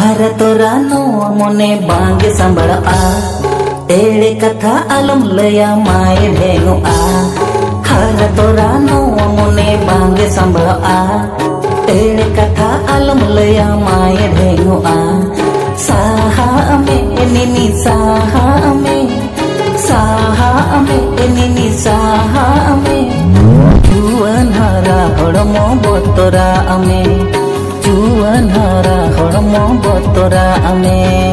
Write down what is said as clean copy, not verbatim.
हर तोरा नो मने बांगे संबड़ा एड़े कथा आलम लया माए ढेनुआ हर तोरा नो मने बांगे संबड़ा एड़े कथा आलम लया माए ढेनुआ साहा में निनी साहा में निनी साहा में जुवन हरा हड़मो बोतरा में जुवन हरा हड़मो बोतरा में